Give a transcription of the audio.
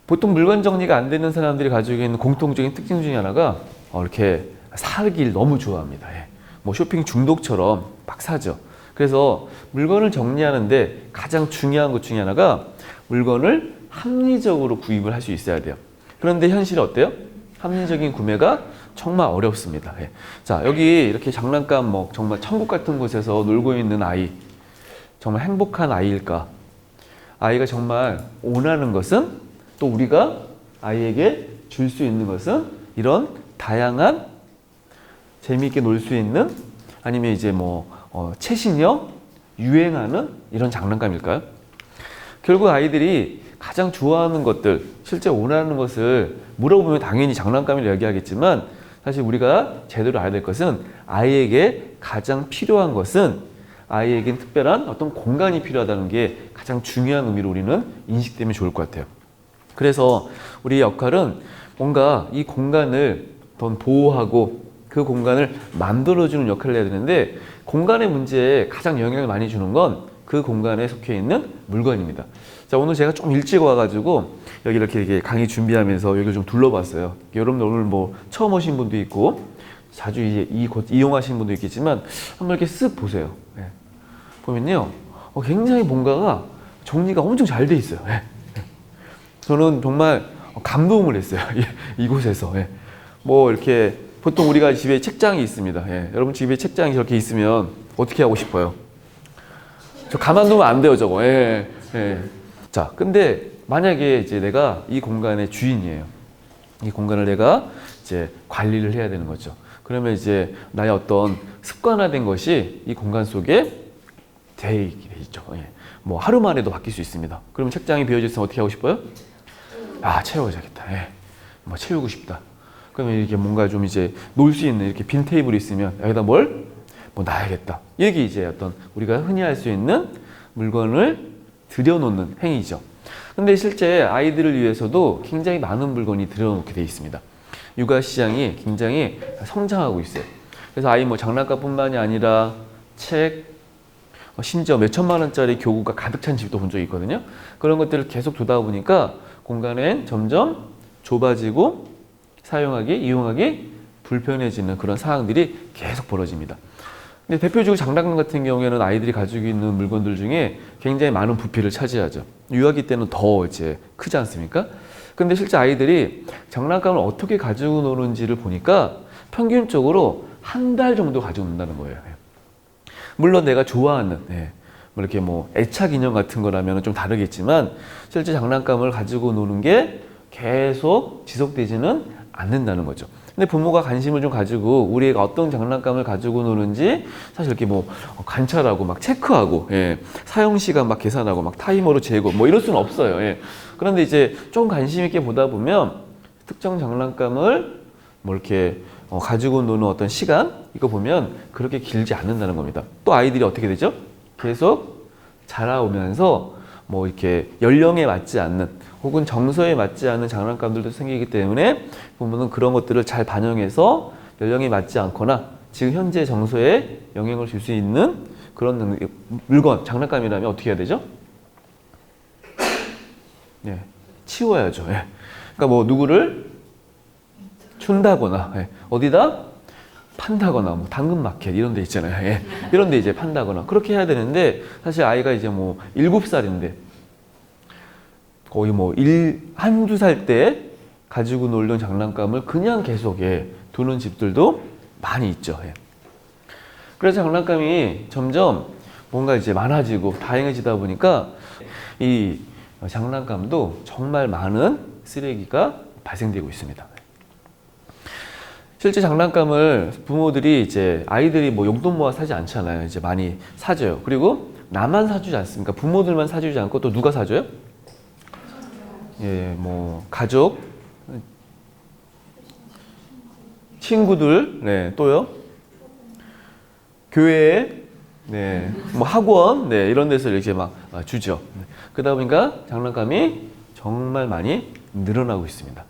보통 물건 정리가 안 되는 사람들이 가지고 있는 공통적인 특징 중에 하나가 이렇게 사기를 너무 좋아합니다. 예. 뭐 쇼핑 중독처럼 막 사죠. 그래서 물건을 정리하는데 가장 중요한 것 중에 하나가 물건을 합리적으로 구입을 할 수 있어야 돼요. 그런데 현실은 어때요? 합리적인 구매가 정말 어렵습니다. 예. 자, 여기 이렇게 장난감 뭐 정말 천국 같은 곳에서 놀고 있는 아이, 정말 행복한 아이일까? 아이가 정말 원하는 것은, 또 우리가 아이에게 줄 수 있는 것은 이런 다양한 재미있게 놀 수 있는, 아니면 이제 뭐 최신형 유행하는 이런 장난감일까요? 결국 아이들이 가장 좋아하는 것들, 실제 원하는 것을 물어보면 당연히 장난감이라고 얘기하겠지만, 사실 우리가 제대로 알아야 될 것은 아이에게 가장 필요한 것은, 아이에겐 특별한 어떤 공간이 필요하다는 게 가장 중요한 의미로 우리는 인식되면 좋을 것 같아요. 그래서 우리의 역할은 뭔가 이 공간을 더 보호하고 그 공간을 만들어주는 역할을 해야 되는데, 공간의 문제에 가장 영향을 많이 주는 건 그 공간에 속해 있는 물건입니다. 자, 오늘 제가 좀 일찍 와가지고 여기 이렇게 강의 준비하면서 여기를 좀 둘러봤어요. 여러분들 오늘 뭐 처음 오신 분도 있고 자주 이제 이곳 이용하시는 분도 있겠지만 한번 이렇게 쓱 보세요. 예. 보면요, 굉장히 뭔가가 정리가 엄청 잘 돼 있어요. 예. 저는 정말 감동을 했어요. 이곳에서. 예. 뭐 이렇게 보통 우리가 집에 책장이 있습니다. 예. 여러분 집에 책장이 저렇게 있으면 어떻게 하고 싶어요? 저 가만두면 안 돼요, 저거. 예. 예. 자, 근데 만약에 이제 내가 이 공간의 주인이에요. 이 공간을 내가 이제 관리를 해야 되는 거죠. 그러면 이제 나의 어떤 습관화된 것이 이 공간 속에 돼 있죠. 예. 뭐 하루 만에도 바뀔 수 있습니다. 그러면 책장이 비어져 있으면 어떻게 하고 싶어요? 아, 채워야겠다. 예. 뭐 채우고 싶다. 그러면 이렇게 뭔가 좀 이제 놓을 수 있는 이렇게 빈 테이블이 있으면 여기다 뭘 뭐 놔야겠다. 이게 이제 어떤 우리가 흔히 할 수 있는 물건을 들여놓는 행위죠. 근데 실제 아이들을 위해서도 굉장히 많은 물건이 들여놓게 되어 있습니다. 육아 시장이 굉장히 성장하고 있어요. 그래서 아이 뭐 장난감뿐만이 아니라 책, 심지어 몇 천만 원짜리 교구가 가득 찬 집도 본 적이 있거든요. 그런 것들을 계속 두다 보니까 공간은 점점 좁아지고 이용하기 불편해지는 그런 상황들이 계속 벌어집니다. 근데 대표적으로 장난감 같은 경우에는 아이들이 가지고 있는 물건들 중에 굉장히 많은 부피를 차지하죠. 유아기 때는 더 이제 크지 않습니까? 근데 실제 아이들이 장난감을 어떻게 가지고 노는지를 보니까 평균적으로 한 달 정도 가지고 논다는 거예요. 물론 내가 좋아하는, 뭐 이렇게 뭐 애착 인형 같은 거라면 좀 다르겠지만, 실제 장난감을 가지고 노는 게 계속 지속되지는 않는다는 거죠. 근데 부모가 관심을 좀 가지고 우리 애가 어떤 장난감을 가지고 노는지 사실 이렇게 뭐 관찰하고 막 체크하고, 사용 시간 막 계산하고 막 타이머로 재고 뭐 이럴 수는 없어요. 그런데 이제 좀 관심 있게 보다 보면 특정 장난감을 뭐 이렇게 가지고 노는 어떤 시간, 이거 보면 그렇게 길지 않는다는 겁니다. 또 아이들이 어떻게 되죠? 계속 자라오면서 뭐 이렇게 연령에 맞지 않는 혹은 정서에 맞지 않는 장난감들도 생기기 때문에 부모는 그런 것들을 잘 반영해서 연령에 맞지 않거나 지금 현재 정서에 영향을 줄 수 있는 그런 물건, 장난감이라면 어떻게 해야 되죠? 네, 치워야죠. 그러니까 뭐 누구를 준다거나, 어디다 판다거나, 뭐 당근마켓 이런 데 있잖아요. 이런 데 이제 판다거나 그렇게 해야 되는데, 사실 아이가 이제 뭐 7살인데 거의 뭐 한두 살 때 가지고 놀던 장난감을 그냥 계속 두는 집들도 많이 있죠. 그래서 장난감이 점점 뭔가 이제 많아지고 다양해지다 보니까 이 장난감도 정말 많은 쓰레기가 발생되고 있습니다. 실제 장난감을 부모들이 이제 아이들이 뭐 용돈 모아 사지 않잖아요. 이제 많이 사줘요. 그리고 나만 사주지 않습니까? 부모들만 사주지 않고 또 누가 사줘요? 뭐 가족, 친구들, 또요. 교회, 뭐 학원, 이런 데서 이렇게 막 주죠. 그러다 보니까 장난감이 정말 많이 늘어나고 있습니다.